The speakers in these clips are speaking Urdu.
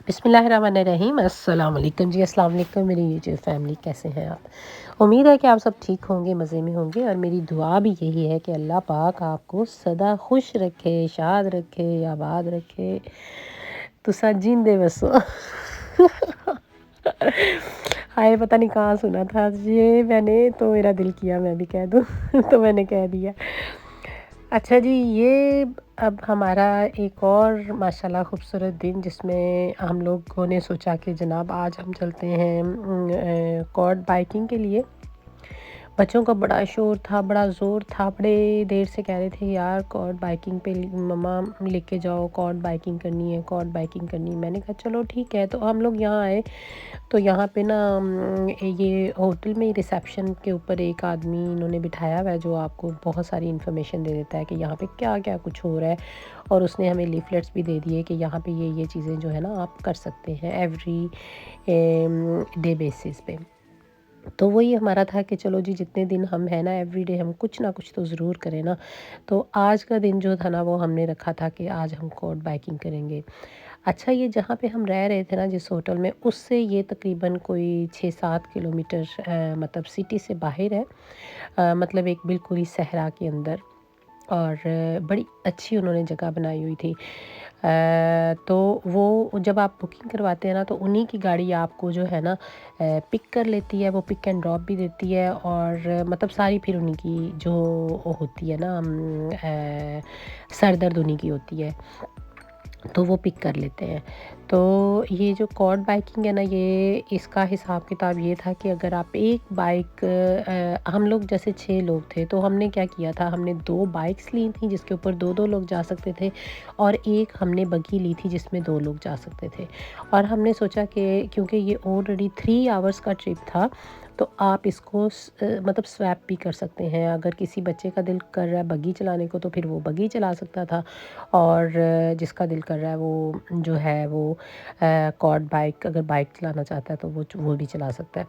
بسم اللہ الرحمن الرحیم۔ السلام علیکم جی، السلام علیکم میری یوٹیوب فیملی، کیسے ہیں آپ؟ امید ہے کہ آپ سب ٹھیک ہوں گے، مزے میں ہوں گے، اور میری دعا بھی یہی ہے کہ اللہ پاک آپ کو سدا خوش رکھے، شاد رکھے، آباد رکھے، تو جیندے بسو ہائے پتہ نہیں کہاں سنا تھا یہ میں نے، تو میرا دل کیا میں بھی کہہ دوں تو میں نے کہہ دیا۔ اچھا جی، یہ اب ہمارا ایک اور ماشاءاللہ خوبصورت دن، جس میں ہم لوگوں نے سوچا کہ جناب آج ہم چلتے ہیں کارڈ بائکنگ کے لیے۔ بچوں کا بڑا شور تھا، بڑا زور تھا، بڑے دیر سے کہہ رہے تھے یار کارڈ بائکنگ پہ مما لے کے جاؤ، کارڈ بائکنگ کرنی ہے، کارڈ بائکنگ کرنی ہے۔ میں نے کہا چلو ٹھیک ہے، تو ہم لوگ یہاں آئے تو یہاں پہ نا یہ ہوٹل میں ریسیپشن کے اوپر ایک آدمی انہوں نے بٹھایا ہوا ہے جو آپ کو بہت ساری انفارمیشن دے دیتا ہے کہ یہاں پہ کیا کیا کچھ ہو رہا ہے، اور اس نے ہمیں لیفلیٹس بھی دے دیے کہ یہاں پہ یہ چیزیں جو ہے نا آپ کر سکتے ہیں ایوری ڈے بیسس پہ۔ تو وہی ہمارا تھا کہ چلو جی جتنے دن ہم ہیں نا ایوری ڈے ہم کچھ نہ کچھ تو ضرور کریں نا، تو آج کا دن جو تھا نا وہ ہم نے رکھا تھا کہ آج ہم کارڈ بائکنگ کریں گے۔ اچھا، یہ جہاں پہ ہم رہ رہے تھے نا جس ہوٹل میں، اس سے یہ تقریباً کوئی 6-7 کلومیٹر مطلب سٹی سے باہر ہے، مطلب ایک بالکل ہی صحرا کے اندر، اور بڑی اچھی انہوں نے جگہ بنائی ہوئی تھی۔ تو وہ جب آپ بکنگ کرواتے ہیں نا تو انہی کی گاڑی آپ کو جو ہے نا پک کر لیتی ہے، وہ پک اینڈ ڈراپ بھی دیتی ہے، اور مطلب ساری پھر انہی کی جو ہوتی ہے نا سردرد انہی کی ہوتی ہے، تو وہ پک کر لیتے ہیں۔ تو یہ جو کارڈ بائکنگ ہے نا، یہ اس کا حساب کتاب یہ تھا کہ اگر آپ ایک بائک، ہم لوگ جیسے 6 لوگ تھے تو ہم نے کیا کیا تھا، ہم نے 2 بائکس لی تھیں جس کے اوپر 2 لوگ جا سکتے تھے، اور ایک ہم نے بگی لی تھی جس میں 2 لوگ جا سکتے تھے۔ اور ہم نے سوچا کہ کیونکہ یہ آلریڈی 3 آورس کا ٹرپ تھا تو آپ اس کو مطلب سویپ بھی کر سکتے ہیں، اگر کسی بچے کا دل کر رہا ہے بگی چلانے کو تو پھر وہ بگی چلا سکتا تھا، اور جس کا دل کر رہا ہے وہ جو ہے وہ کارڈ بائک اگر بائک چلانا چاہتا ہے تو وہ بھی چلا سکتا ہے۔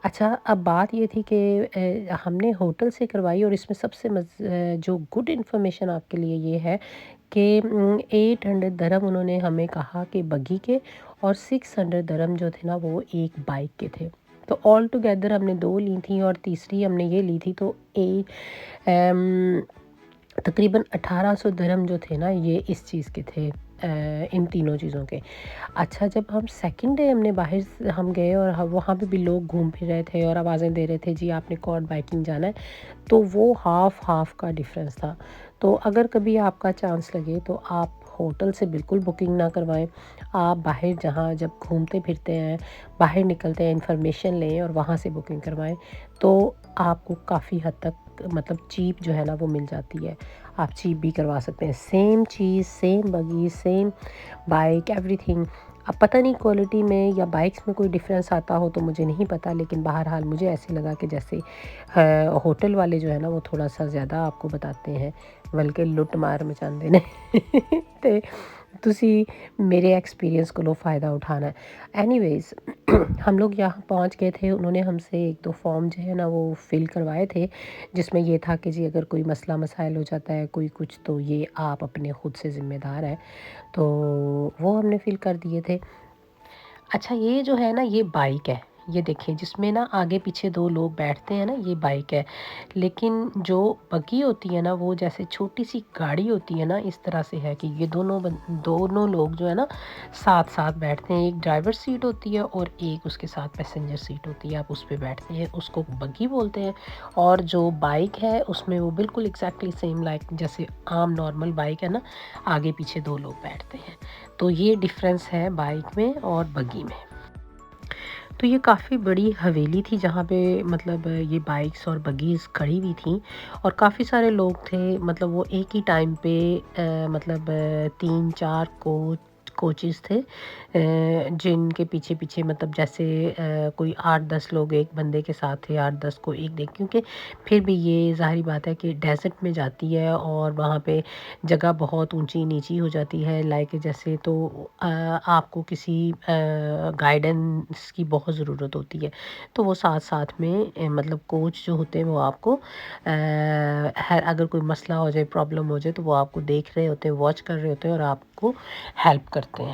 اچھا، اب بات یہ تھی کہ ہم نے ہوٹل سے کروائی، اور اس میں سب سے جو گڈ انفارمیشن آپ کے لیے یہ ہے کہ 800 درہم انہوں نے ہمیں کہا کہ بگی کے، اور 600 درہم جو تھے نا وہ ایک بائک کے تھے۔ تو آل ٹوگیدر ہم نے 2 لی تھیں، اور تیسری ہم نے یہ لی تھی، تو تقریباً 1800 درہم جو تھے نا یہ اس چیز کے تھے، ان تینوں چیزوں کے۔ اچھا، جب ہم سیکنڈ ڈے ہم نے باہر ہم گئے، اور وہاں پہ بھی لوگ گھوم پھر رہے تھے اور آوازیں دے رہے تھے جی آپ نے کارڈ بائکنگ جانا ہے، تو وہ ہاف کا ڈفرینس تھا۔ تو اگر کبھی آپ کا چانس لگے تو آپ ہوٹل سے بالکل بکنگ نہ کروائیں، آپ باہر جہاں جب گھومتے پھرتے ہیں، باہر نکلتے ہیں، انفارمیشن لیں اور وہاں سے بکنگ کروائیں، تو آپ کو کافی حد تک مطلب چیپ جو ہے نا وہ مل جاتی ہے، آپ چیپ بھی کروا سکتے ہیں، سیم چیز، same buggy, same bike, everything. اب پتہ نہیں کوالٹی میں یا بائکس میں کوئی ڈفرینس آتا ہو تو مجھے نہیں پتہ، لیکن بہرحال مجھے ایسے لگا کہ جیسے ہوٹل والے جو ہے نا وہ تھوڑا سا زیادہ آپ کو بتاتے ہیں، بلکہ لٹ مار مچاندے نے تے تسی میرے ایکسپیرینس کو لو فائدہ اٹھانا ہے۔ اینی ویز ہم لوگ یہاں پہنچ گئے تھے، انہوں نے ہم سے 1-2 فارم جو ہے نا وہ فل کروائے تھے، جس میں یہ تھا کہ جی اگر کوئی مسئلہ مسائل ہو جاتا ہے، کوئی کچھ، تو یہ آپ اپنے خود سے ذمہ دار ہیں، تو وہ ہم نے فل کر دیے تھے۔ اچھا، یہ جو ہے نا یہ بائک ہے، یہ دیکھیں جس میں نا آگے پیچھے 2 لوگ بیٹھتے ہیں نا، یہ بائک ہے، لیکن جو بگی ہوتی ہے نا وہ جیسے چھوٹی سی گاڑی ہوتی ہے نا، اس طرح سے ہے کہ یہ دونوں لوگ جو ہے نا ساتھ ساتھ بیٹھتے ہیں، ایک ڈرائیور سیٹ ہوتی ہے اور ایک اس کے ساتھ پیسنجر سیٹ ہوتی ہے، آپ اس پہ بیٹھتے ہیں، اس کو بگی بولتے ہیں۔ اور جو بائک ہے اس میں وہ بالکل ایگزیکٹلی سیم لائک جیسے عام نارمل بائک ہے نا، آگے پیچھے 2 لوگ بیٹھتے ہیں، تو یہ ڈفرینس ہے بائک میں اور بگی میں۔ تو یہ کافی بڑی حویلی تھی جہاں پہ مطلب یہ بائکس اور بگیز کھڑی ہوئی تھیں، اور کافی سارے لوگ تھے، مطلب وہ ایک ہی ٹائم پہ مطلب 3-4 کوچز تھے، جن کے پیچھے پیچھے مطلب جیسے کوئی 8-10 لوگ ایک بندے کے ساتھ تھے، 8-10 کو ایک دیکھ، کیونکہ پھر بھی یہ ظاہری بات ہے کہ ڈیزرٹ میں جاتی ہے اور وہاں پہ جگہ بہت اونچی نیچی ہو جاتی ہے، لائک جیسے، تو آپ کو کسی گائیڈنس کی بہت ضرورت ہوتی ہے، تو وہ ساتھ ساتھ میں مطلب کوچ جو ہوتے ہیں وہ آپ کو اگر کوئی مسئلہ ہو جائے، پرابلم ہو جائے، تو وہ آپ کو دیکھ رہے ہوتے ہیں، واچ کر رہے ہوتے ہیں، اور آپ کو ہیلپ کرتے ہیں۔